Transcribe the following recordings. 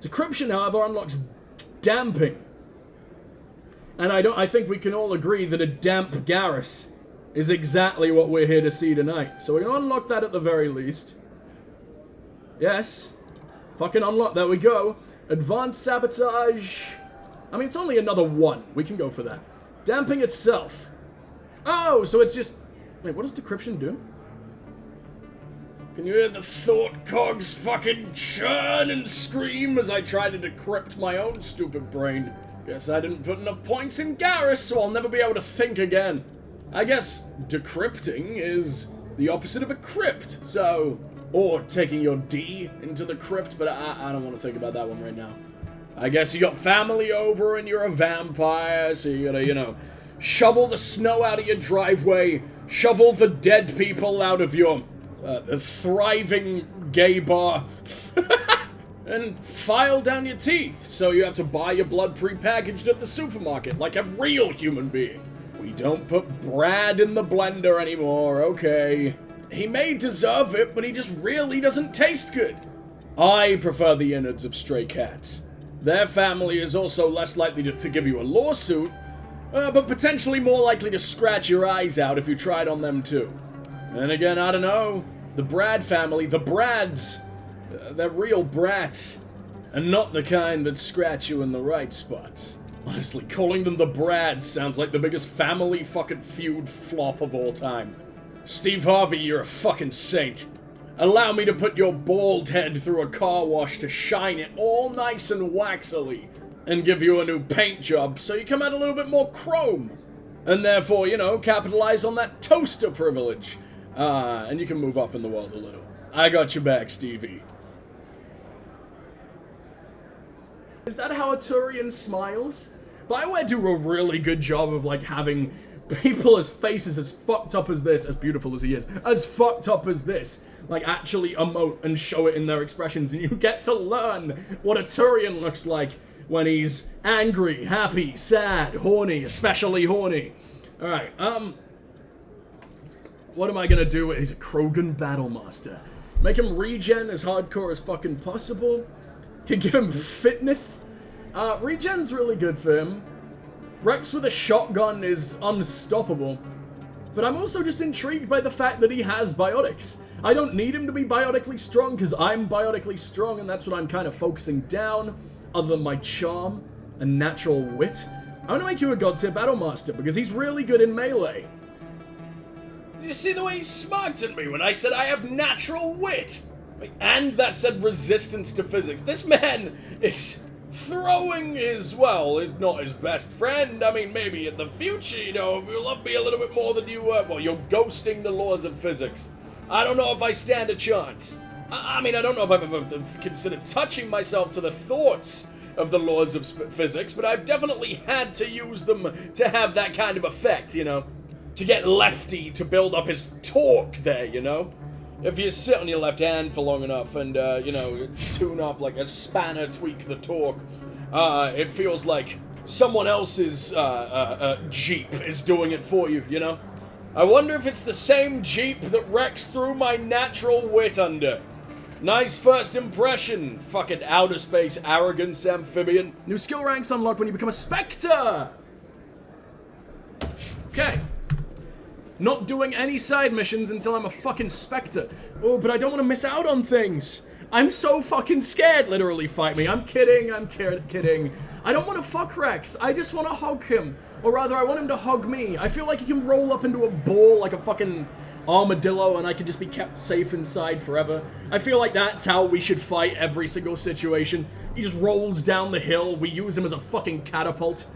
Decryption, however, unlocks damping. And I think we can all agree that a damp Garrus is exactly what we're here to see tonight. So we can unlock that at the very least. Yes. Fucking unlock. There we go. Advanced sabotage. I mean, it's only another 1. We can go for that. Damping itself. Oh, so it's just... Wait, what does decryption do? Can you hear the thought cogs fucking churn and scream as I try to decrypt my own stupid brain? Guess I didn't put enough points in Garrus, so I'll never be able to think again. I guess decrypting is the opposite of a crypt, so... Or taking your D into the crypt, but I don't want to think about that one right now. I guess you got family over and you're a vampire, so you gotta, you know, shovel the snow out of your driveway, shovel the dead people out of your thriving gay bar, and file down your teeth, so you have to buy your blood prepackaged at the supermarket like a real human being. We don't put Brad in the blender anymore, okay. He may deserve it, but he just really doesn't taste good. I prefer the innards of stray cats. Their family is also less likely to give you a lawsuit, but potentially more likely to scratch your eyes out if you tried on them too. And again, I don't know. The Brad family, the Brads, they're real brats, and not the kind that scratch you in the right spots. Honestly, calling them the Brads sounds like the biggest family fucking feud flop of all time. Steve Harvey, you're a fucking saint. Allow me to put your bald head through a car wash to shine it all nice and waxily, and give you a new paint job so you come out a little bit more chrome. And therefore, you know, capitalize on that toaster privilege. And you can move up in the world a little. I got your back, Stevie. Is that how a Turian smiles? BioWare do a really good job of, like, having people's faces as fucked up as this, as beautiful as he is, as fucked up as this, like, actually emote and show it in their expressions, and you get to learn what a Turian looks like when he's angry, happy, sad, horny, especially horny. Alright, what am I gonna do? He's a Krogan Battlemaster. Make him regen as hardcore as fucking possible. Can give him fitness. Regen's really good for him. Rex with a shotgun is unstoppable. But I'm also just intrigued by the fact that he has biotics. I don't need him to be biotically strong because I'm biotically strong, and that's what I'm kind of focusing down, other than my charm and natural wit. I'm gonna make you a God tier Battlemaster because he's really good in melee. You see the way he smirked at me when I said I have natural wit? And that said resistance to physics. This man is throwing is not his best friend. I mean, maybe in the future, you know, if you love me a little bit more than you were, well, you're ghosting the laws of physics. I don't know if I stand a chance. I mean, I don't know if I've ever considered touching myself to the thoughts of the laws of physics, but I've definitely had to use them to have that kind of effect, you know? To get Lefty to build up his torque there, you know? If you sit on your left hand for long enough and, you know, tune up like a spanner, tweak the torque, it feels like someone else's Jeep is doing it for you, you know? I wonder if it's the same Jeep that Rex threw my natural wit under. Nice first impression, fucking outer space arrogance amphibian. New skill ranks unlocked when you become a Spectre! Okay. Not doing any side missions until I'm a fucking Spectre. Oh, but I don't want to miss out on things. I'm so fucking scared, literally fight me. I'm kidding, kidding. I don't want to fuck Rex. I just want to hug him. Or rather, I want him to hug me. I feel like he can roll up into a ball like a fucking armadillo and I can just be kept safe inside forever. I feel like that's how we should fight every single situation. He just rolls down the hill. We use him as a fucking catapult.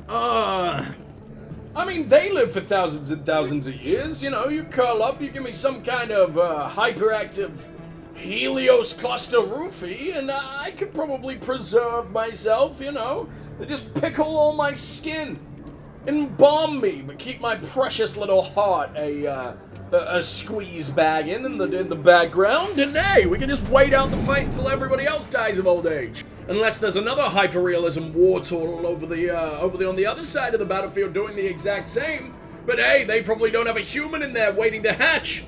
I mean, they live for thousands and thousands of years, you know, you curl up, you give me some kind of, hyperactive Helios cluster roofie, and I could probably preserve myself, you know, just pickle all my skin, embalm me, but keep my precious little heart a squeeze bag in the background, and hey, we can just wait out the fight until everybody else dies of old age. Unless there's another hyperrealism war turtle over on the other side of the battlefield doing the exact same. But hey, they probably don't have a human in there waiting to hatch.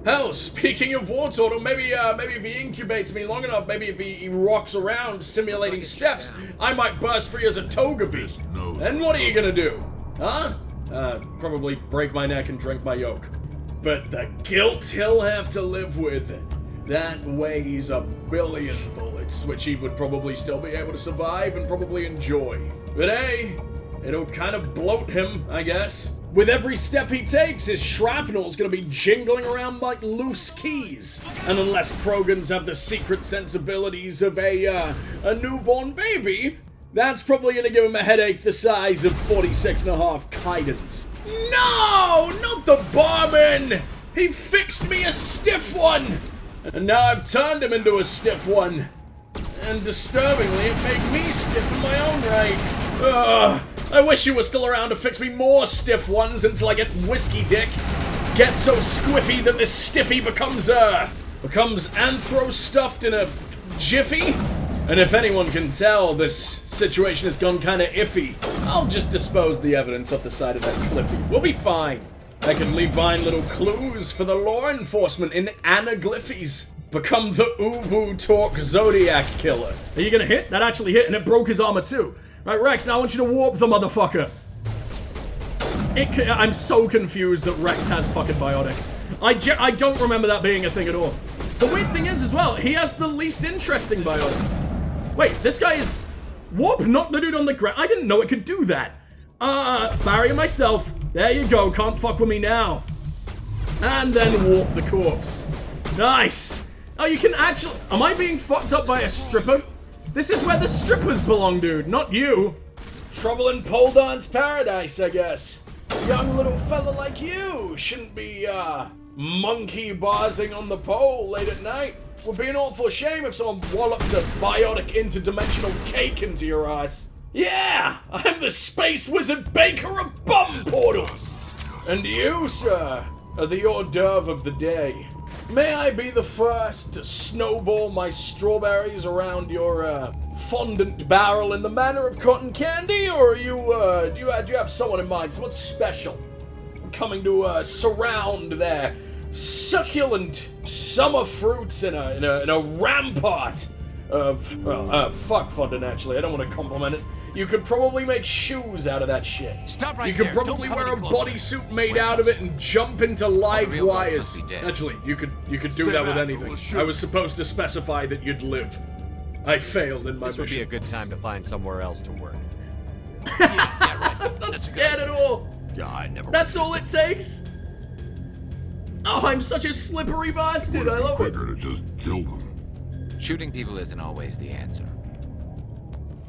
Hell, speaking of war turtle, maybe if he incubates me long enough, maybe if he rocks around simulating steps, I might burst free as a togepi. Then what are you gonna do? Huh? Probably break my neck and drink my yolk. But the guilt he'll have to live with, that weighs 1 billion bullets, which he would probably still be able to survive and probably enjoy. But hey, it'll kind of bloat him, I guess. With every step he takes, his shrapnel's gonna be jingling around like loose keys. And unless Krogans have the secret sensibilities of a newborn baby, that's probably gonna give him a headache the size of 46.5 Kaidens. No! Not the barman! He fixed me a stiff one! And now I've turned him into a stiff one. And disturbingly, it made me stiff in my own right. Ugh. I wish you were still around to fix me more stiff ones until I get whiskey dick. Get so squiffy that this stiffy becomes anthro-stuffed in a jiffy. And if anyone can tell, this situation has gone kinda iffy. I'll just dispose the evidence off the side of that cliffy. We'll be fine. I can leave behind little clues for the law enforcement in anaglyphies. Become the Ubu Talk Zodiac Killer. Are you gonna hit? That actually hit, and it broke his armor too. Right, Rex, now I want you to warp the motherfucker. I'm so confused that Rex has fucking biotics. I don't remember that being a thing at all. The weird thing is, as well, he has the least interesting biotics. Wait, this guy is... Warp, not the dude on the ground. I didn't know it could do that. Barrier myself. There you go, can't fuck with me now. And then warp the corpse. Nice. Oh, you can actually... Am I being fucked up by a stripper? This is where the strippers belong, dude, not you. Trouble in pole dance paradise, I guess. Young little fella like you shouldn't be, monkey barsing on the pole late at night. Would be an awful shame if someone wallops a biotic interdimensional cake into your ass. Yeah, I'm the space wizard baker of bum portals. And you, sir, are the hors d'oeuvre of the day. May I be the first to snowball my strawberries around your, fondant barrel in the manner of cotton candy, or are you, do you have someone in mind, someone special, coming to, surround their succulent summer fruits in a rampart of, well, fuck fondant, actually, I don't want to compliment it. You could probably make shoes out of that shit. Stop right You could there. probably wear a bodysuit made out of it and jump into live wires. Actually, you could do that with anything. I was supposed to specify that you'd live. I failed in my mission. This would be a good time to find somewhere else to work. Yeah, right. I'm not scared at all. Yeah, I never. That's all it takes. Oh, I'm such a slippery bastard. I love it. Quicker to just kill them. Shooting people isn't always the answer.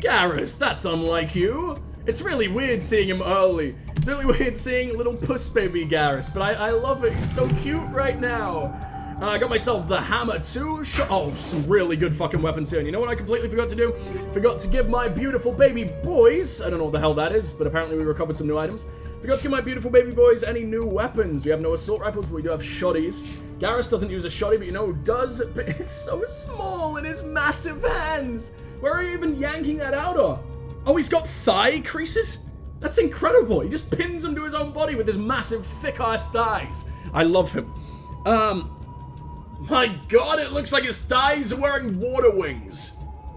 Garrus, that's unlike you. It's really weird seeing him early. It's really weird seeing little puss baby Garrus, but I love it. He's so cute right now. I got myself the hammer too. Oh, some really good fucking weapons here. And you know what I completely forgot to do? Forgot to give my beautiful baby boys, I don't know what the hell that is, but apparently we recovered some new items. Forgot to give my beautiful baby boys any new weapons. We have no assault rifles, but we do have shotties. Garrus doesn't use a shotty, but you know who does? But it's so small in his massive hands. Where are you even yanking that out of? Oh, he's got thigh creases? That's incredible. He just pins them to his own body with his massive, thick-ass thighs. I love him. My god, it looks like his thighs are wearing water wings.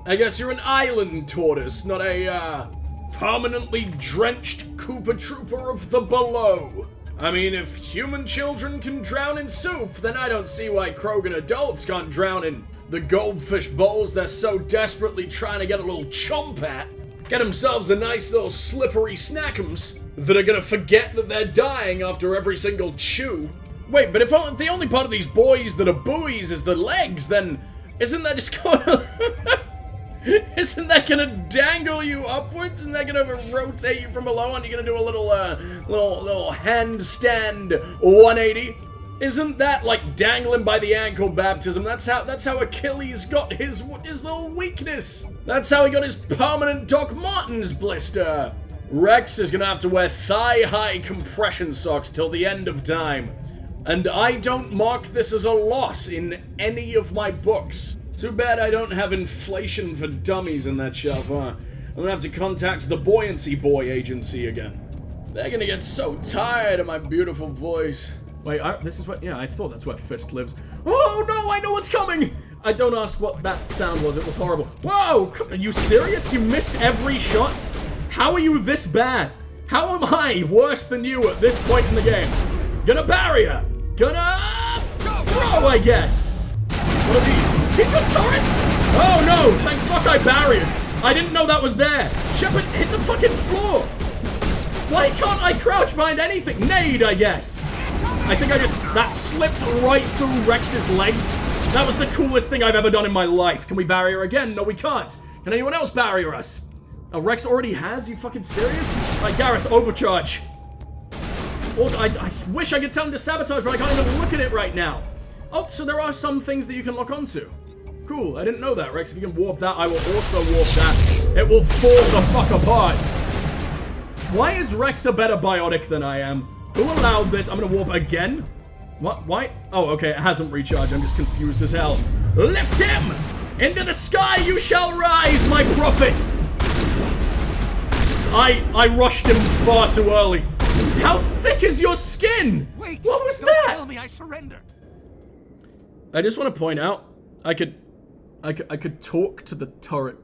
I guess you're an island tortoise, not a, permanently drenched Koopa Trooper of the below. I mean, if human children can drown in soup, then I don't see why Krogan adults can't drown in the goldfish bowls they're so desperately trying to get a little chomp at. Get themselves a nice little slippery snackums that are gonna forget that they're dying after every single chew. Wait, but if the only part of these boys that are buoys is the legs, then isn't that just gonna... Isn't that gonna dangle you upwards and they're gonna rotate you from below and you're gonna do a little handstand 180? Isn't that like dangling by the ankle baptism? That's how Achilles got his little weakness. That's how he got his permanent Doc Martens blister. Rex is gonna have to wear thigh-high compression socks till the end of time. And I don't mark this as a loss in any of my books. Too bad I don't have inflation for dummies in that shelf, huh? I'm gonna have to contact the Buoyancy Boy agency again. They're gonna get so tired of my beautiful voice. Wait, this is what... Yeah, I thought that's where Fist lives. Oh, no, I know what's coming! I don't ask what that sound was. It was horrible. Whoa! Are you serious? You missed every shot? How are you this bad? How am I worse than you at this point in the game? Gonna barrier! Gonna... throw, I guess! What are these? He's got turrets? Oh, no! Thank fuck I barriered. I didn't know that was there. Shepard hit the fucking floor. Why can't I crouch behind anything? Nade, I guess. I think that slipped right through Rex's legs. That was the coolest thing I've ever done in my life. Can we barrier again? No, we can't. Can anyone else barrier us? Oh, Rex already has? You fucking serious? Alright, Garrus, overcharge. Also, I wish I could tell him to sabotage, but I can't even look at it right now. Oh, so there are some things that you can lock onto. Cool, I didn't know that, Rex. If you can warp that, I will also warp that. It will fall the fuck apart. Why is Rex a better biotic than I am? Who allowed this? I'm gonna warp again? What? Why? Oh, okay, it hasn't recharged. I'm just confused as hell. Lift him! Into the sky you shall rise, my prophet! I rushed him far too early. How thick is your skin? Wait! What was don't that? Tell me I surrender. I just want to point out, I could talk to the turret.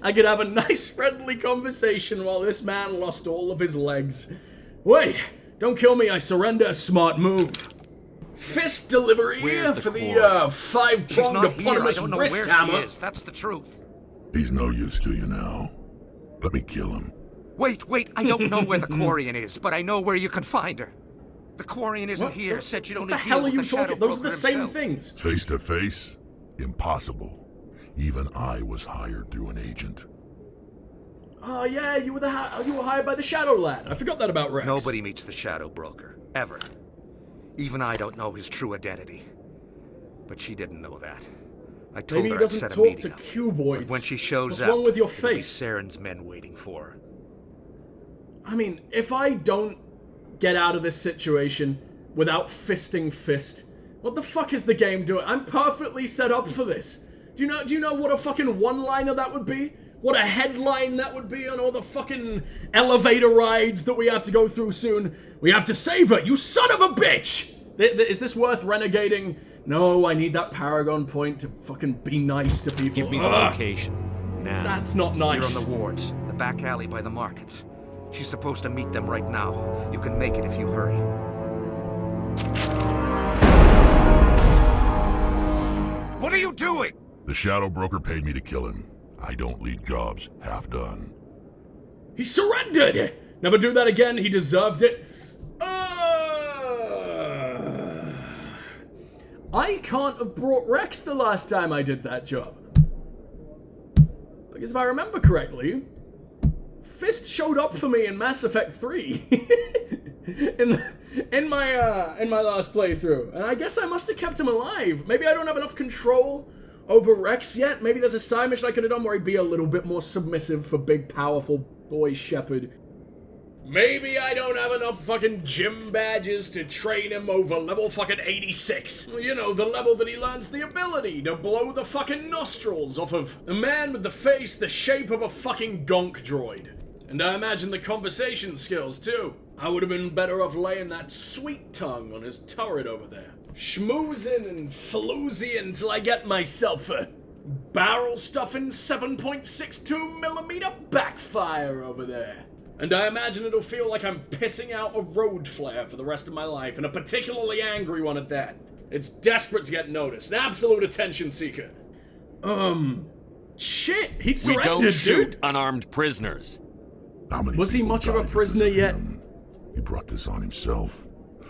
I could have a nice friendly conversation while this man lost all of his legs. Wait, don't kill me, I surrender, a smart move. Fist delivery for the 5-pronged eponymous wrist hammer. That's the truth. He's no use to you now. Let me kill him. Wait, I don't know where the Quarian is, but I know where you can find her. The Quarian isn't here, said you'd only What the deal hell are with you the Shadow talking? Those are the Broker same himself. things. Face to face? Impossible. Even I was hired through an agent. Oh yeah, you were hired by the Shadow Lad. I forgot that about Rex. Nobody meets the Shadow Broker, ever. Even I don't know his true identity. But she didn't know that. I told Maybe he her I'd doesn't set a talk meeting to up. cuboids. But when she shows What's up, wrong with your it'll be face? Saren's men waiting for her. I mean, if I don't get out of this situation without fisting Fist, what the fuck is the game doing? I'm perfectly set up for this. Do you know what a fucking one-liner that would be? What a headline that would be on all the fucking elevator rides that we have to go through soon? We have to save her, you son of a bitch! Is this worth renegading? No, I need that Paragon point to fucking be nice to people. Give me the location. Now. That's not nice. You're on the wards, the back alley by the markets. She's supposed to meet them right now. You can make it if you hurry. What are you doing? The Shadow Broker paid me to kill him. I don't leave jobs half done. He surrendered! Never do that again, he deserved it. I can't have brought Rex the last time I did that job. Because if I remember correctly, Fist showed up for me in Mass Effect 3. in my last playthrough. And I guess I must have kept him alive. Maybe I don't have enough control over Rex yet. Maybe there's a side mission I could have done where he'd be a little bit more submissive for big, powerful boy Shepard. Maybe I don't have enough fucking gym badges to train him over level fucking 86. You know, the level that he learns the ability to blow the fucking nostrils off of a man with the face the shape of a fucking gonk droid. And I imagine the conversation skills, too. I would have been better off laying that sweet tongue on his turret over there. Schmoozing and floozy until I get myself a barrel-stuffing 7.62mm backfire over there. And I imagine it'll feel like I'm pissing out a road flare for the rest of my life, and a particularly angry one at that. It's desperate to get noticed, an absolute attention seeker. Shit, he'd surrendered, We don't shoot dude. unarmed prisoners. How many Was he people much of a died because prisoner of yet? him? He brought this on himself.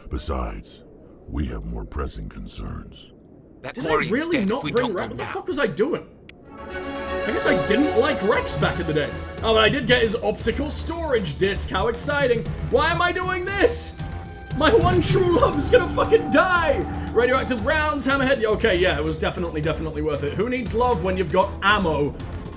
Besides, we have more pressing concerns. That Did I Quarian's really dead not if we bring don't go Rex? What the now. fuck was I doing? I guess I didn't like Rex back in the day. Oh, but I did get his optical storage disc. How exciting. Why am I doing this? My one true love's gonna fucking die. Radioactive rounds, hammerhead. Okay, yeah, it was definitely worth it. Who needs love when you've got ammo?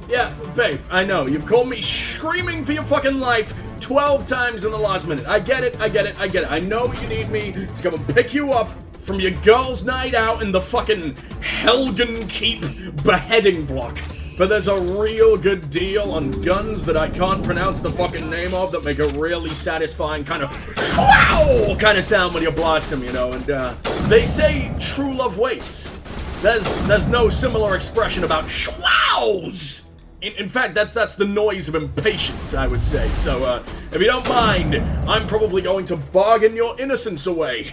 Yeah, babe, I know. You've called me screaming for your fucking life 12 times in the last minute. I get it. I know you need me to come and pick you up from your girls' night out in the fucking Helgen Keep beheading block. but there's a real good deal on guns that I can't pronounce the fucking name of that make a really satisfying kind of wow kind of sound when you blast them, you know, and they say true love waits. There's no similar expression about schwows. In fact, that's the noise of impatience, I would say. So, if you don't mind, I'm probably going to bargain your innocence away.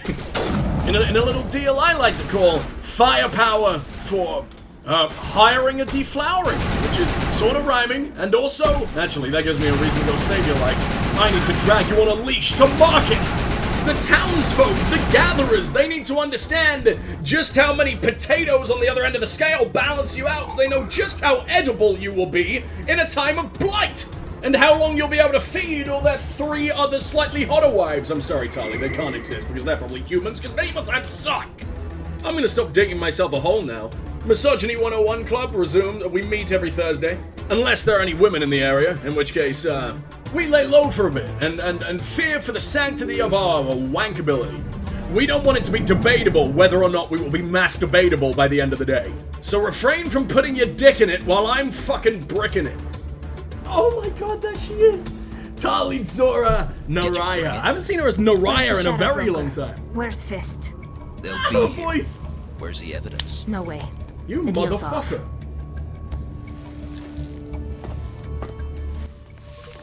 in a little deal I like to call firepower for hiring a deflowering, which is sort of rhyming, and also, actually, that gives me a reason to go save your life. I need to drag you on a leash to market. The townsfolk, the gatherers, they need to understand just how many potatoes on the other end of the scale balance you out so they know just how edible you will be in a time of blight, and how long you'll be able to feed all their 3 other slightly hotter wives. I'm sorry, Tali, they can't exist because they're probably humans, because medieval times suck. I'm gonna stop digging myself a hole now. Misogyny 101 Club resumed. We meet every Thursday. Unless there are any women in the area, in which case, we lay low for a bit and fear for the sanctity of our wankability. We don't want it to be debatable whether or not we will be masturbatable by the end of the day. So refrain from putting your dick in it while I'm fucking bricking it. Oh my god, there she is! Tali Zora Naraya. I haven't seen her as Naraya in a very long time. Where's Fist? They'll Her be here. voice! Where's the evidence? No way. You The deal's off. motherfucker.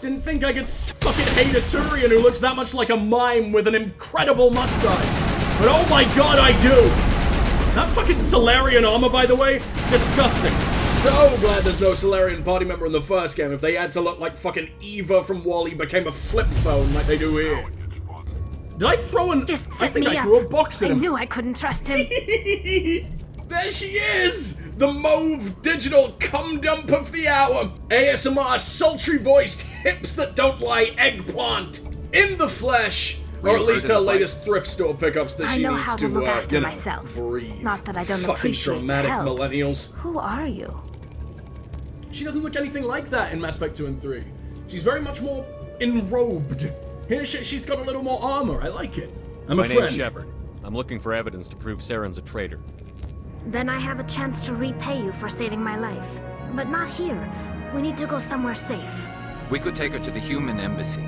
Didn't think I could fucking hate a Turian who looks that much like a mime with an incredible mustache. But oh my god, I do! That fucking Solarian armor, by the way, disgusting. So glad there's no Solarian party member in the first game if they had to look like fucking Eva from WALL-E became a flip phone like they do here. Did I throw an... Just I set think me I up. threw a box at I him. knew I couldn't trust him. There she is! The mauve digital cum dump of the hour. ASMR sultry-voiced hips that don't lie eggplant. In the flesh. Or at least her latest thrift store pickups that I she know needs how to, to look after you know, myself. breathe. Not that I don't Fucking appreciate dramatic help. millennials. Who are you? She doesn't look anything like that in Mass Effect 2 and 3. She's very much more enrobed. Here she's got a little more armor. I like it. I'm a My friend. name's Shepard. I'm looking for evidence to prove Saren's a traitor. Then I have a chance to repay you for saving my life. But not here. We need to go somewhere safe. We could take her to the human embassy.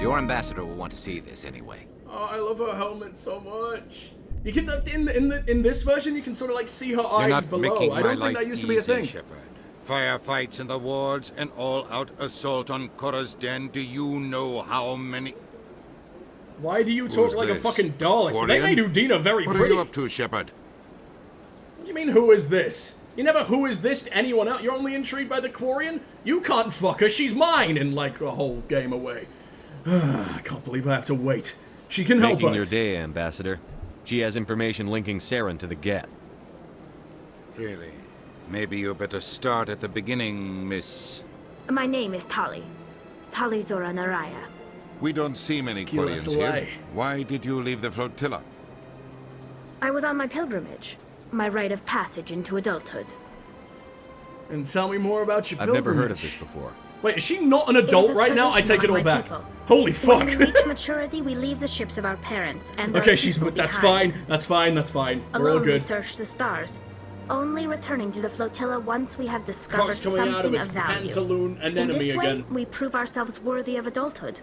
Your ambassador will want to see this anyway. Oh, I love her helmet so much. You can in this version you can sort of like see her eyes below. I don't think that used to be a thing. Shepard. Firefights in the wards, an all-out assault on Korra's den. Do you know how many? Why do you talk Who's like a this? fucking Dalek? They Quarian? made Udina very What pretty. are you up to, Shepard? What do you mean, who is this? You never who is this to anyone else. You're only intrigued by the Quarian? You can't fuck her. She's mine in like a whole game away. I can't believe I have to wait. She can help Making us. your day, Ambassador. She has information linking Saren to the Geth. Really? Maybe you better start at the beginning, Miss. My name is Tali. Tali Zora Naraya. We don't see many Kila Quarians Salai. here. Why did you leave the flotilla? I was on my pilgrimage. My rite of passage into adulthood. And tell me more about your I've pilgrimage. never heard of this before. Wait, is she not an It is adult a right now? I tradition take it all among my back. people. Holy fuck. When we reach maturity, we leave the ships of our parents and their Okay, she's people that's behind. fine. That's fine. That's fine. We're all Alone we good. search the stars, only returning to the flotilla once we have discovered Cock's coming out of something its of value. pantaloon In anemone this way, again. we prove ourselves worthy of adulthood.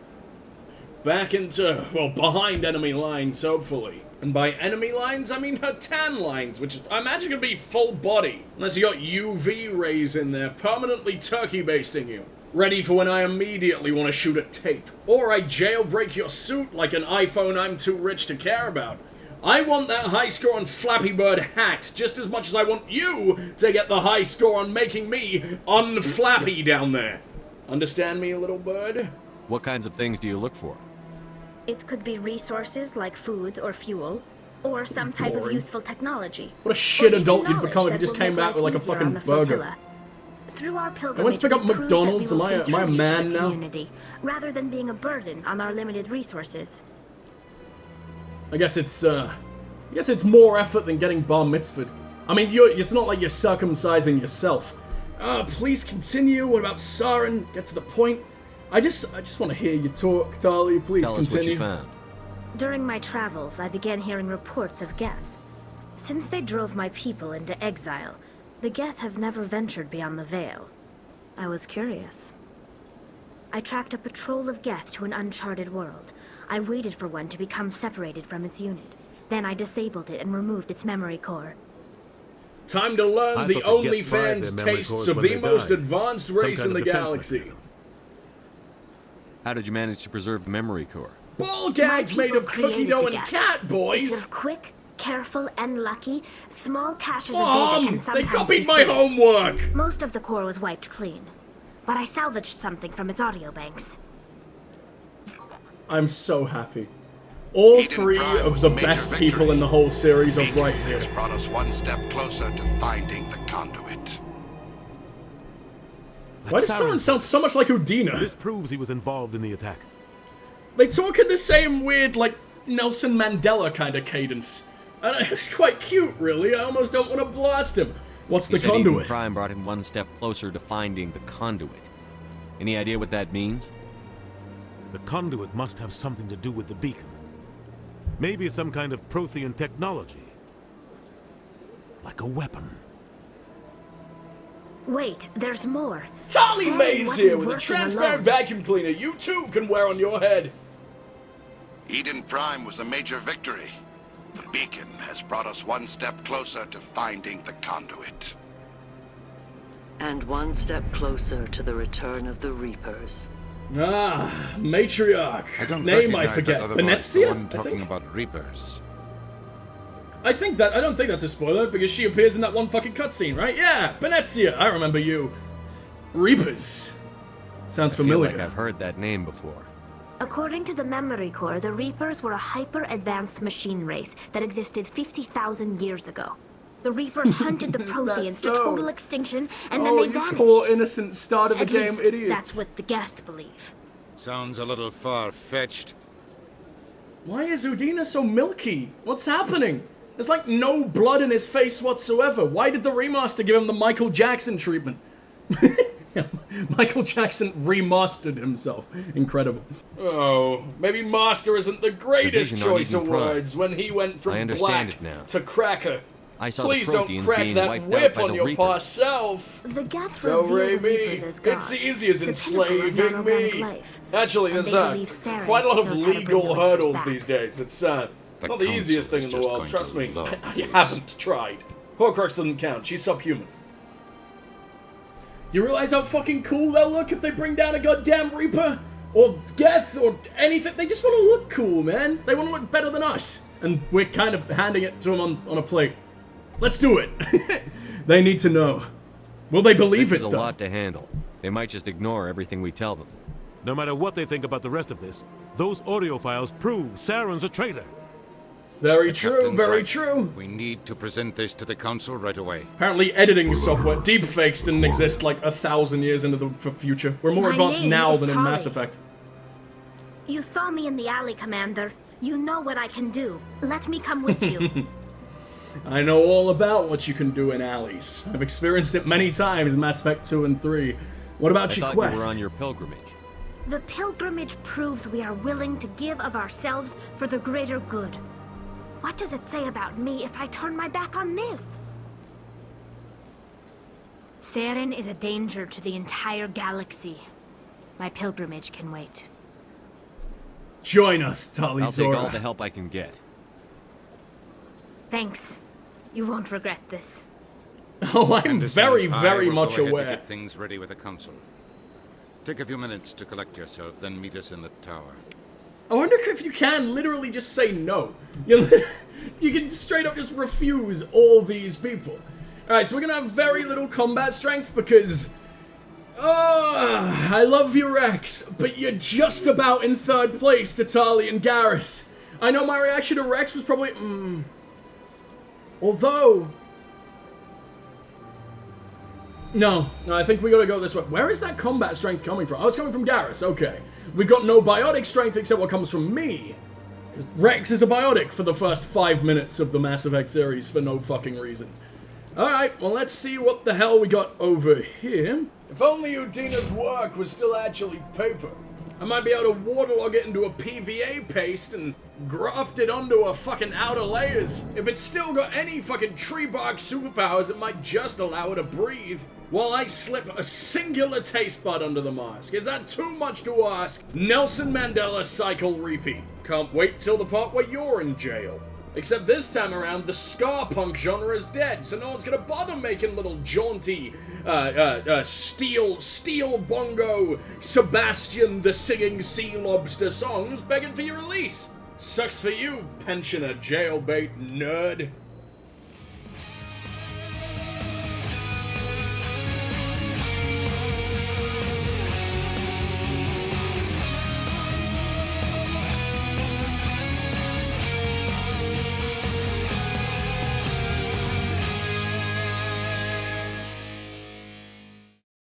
Back into, well, behind enemy lines, hopefully. And by enemy lines, I mean her tan lines, which is, I imagine gonna be full body. Unless you got UV rays in there, permanently turkey basting you. Ready for when I immediately want to shoot a tape. Or I jailbreak your suit like an iPhone I'm too rich to care about. I want that high score on Flappy Bird hacked just as much as I want you to get the high score on making me unflappy down there. Understand me, little bird? What kinds of things do you look for? It could be resources like food or fuel, or some type of Boring. useful technology. What a shit Or even adult you'd knowledge become if you that just will came make back with life like a easier fucking on the burger. flotilla. Through our pilgrimage, I went to pick up we prove that McDonald's. we will Am I a contribute man to the now? community, rather than being a burden on our limited resources. I guess it's more effort than getting bar mitzvahed. I mean, it's not like you're circumcising yourself. Please continue. What about Saren? Get to the point. I just want to hear you talk, Tali. Please Tell us what continue. you found. During my travels, I began hearing reports of Geth. Since they drove my people into exile, The Geth have never ventured beyond the Veil. I was curious. I tracked a patrol of Geth to an uncharted world. I waited for one to become separated from its unit. Then I disabled it and removed its memory core. Time to learn the OnlyFans tastes of the most advanced race in the galaxy. How did you manage to preserve the memory core? Ball gags made of cookie dough and cat, boys! If you're quick, careful, and lucky, small caches of data can sometimes they copied be my saved. homework! Most of the core was wiped clean, but I salvaged something from its audio banks. I'm so happy. All three of the best people in the whole series are right here. Has brought us one step closer to finding the conduit. Why does Saren sound so much like Udina? This proves he was involved in the attack. They talk in the same weird, like, Nelson Mandela kind of cadence. And it's quite cute, really. I almost don't want to blast him. What's the conduit? Eden Prime brought him one step closer to finding the conduit. Any idea what that means? The conduit must have something to do with the beacon. Maybe it's some kind of Prothean technology. Like a weapon. Wait, there's more. Tali May's here with a working transparent alone. vacuum cleaner you too can wear on your head. Eden Prime was a major victory. The beacon has brought us one step closer to finding the conduit. And one step closer to the return of the Reapers. Ah, matriarch. I don't Name I recognize forget. that other voice, the Venezia? one talking about Reapers. I don't think that's a spoiler because she appears in that one fucking cutscene, right? Yeah, Venezia. I remember you. Reapers. Sounds familiar. I feel like I've heard that name before. According to the memory core, the Reapers were a hyper-advanced machine race that existed 50,000 years ago. The Reapers hunted the Is that Protheans so? to total extinction, and then Oh, they you vanished. poor innocent start of the At game least, idiots. that's what the Geth believe. Sounds a little far-fetched. Why is Udina so milky? What's happening? There's like no blood in his face whatsoever. Why did the remaster give him the Michael Jackson treatment? Michael Jackson remastered himself. Incredible. Oh, maybe master isn't the greatest Division on choice Eden of Prime. words when he went from I understand black it now. to cracker. I saw Please the don't Protheans crack being that wiped whip out by on the your Reapers. past self. The Geth Don't reveal worry the me. Reapers as gods. It's easy as the pinnacle of enslaving non-organic me. life. Actually, And there's they believe Saren quite a lot of knows how to bring the legal Reapers hurdles back. these days. It's The not the easiest thing in Council the is world, just trust me. going to love I this. haven't tried. Horcrux doesn't count. She's subhuman. You realize how fucking cool they'll look if they bring down a goddamn Reaper? Or Geth, or anything? They just want to look cool, man. They want to look better than us. And we're kind of handing it to them on a plate. Let's do it. They need to know. Will they believe This it, is a though? lot to handle. They might just ignore everything we tell them. No matter what they think about the rest of this, those audio files prove Saren's a traitor. Very true, Captain's very right. true. We need to present this to the Council right away. Apparently editing software, deepfakes didn't exist like 1,000 years into the future. We're more My advanced name now is than in Tali. Mass Effect. You saw me in the alley, Commander. You know what I can do. Let me come with you. I know all about what you can do in alleys. I've experienced it many times in Mass Effect 2 and 3. What about I your thought quest? you were on your pilgrimage. The pilgrimage proves we are willing to give of ourselves for the greater good. What does it say about me if I turn my back on this? Saren is a danger to the entire galaxy. My pilgrimage can wait. Join us, Tali I'll take all the Zora. help I can get. Thanks. You won't regret this. Oh, I'm Anderson, very, I very will much go ahead to aware. get things ready with the Council. Take a few minutes to collect yourself, then meet us in the tower. I wonder if you can literally just say no. You can straight up just refuse all these people. Alright, so we're gonna have very little combat strength because... I love you, Rex, but you're just about in third place to Tali and Garrus. I know my reaction to Rex was probably... Although... No, I think we gotta go this way. Where is that combat strength coming from? Oh, it's coming from Garrus, okay. We've got no biotic strength except what comes from me. 'Cause Rex is a biotic for the first 5 minutes of the Mass Effect series for no fucking reason. Alright, well let's see what the hell we got over here. If only Udina's work was still actually paper. I might be able to waterlog it into a PVA paste and grafted onto her fucking outer layers. If it's still got any fucking tree bark superpowers, it might just allow her to breathe while I slip a singular taste bud under the mask. Is that too much to ask? Nelson Mandela cycle repeat. Can't wait till the part where you're in jail. Except this time around, the ska punk genre is dead, so no one's gonna bother making little jaunty, steel bongo, Sebastian the Singing Sea Lobster songs begging for your release. Sucks for you, pensioner jailbait nerd.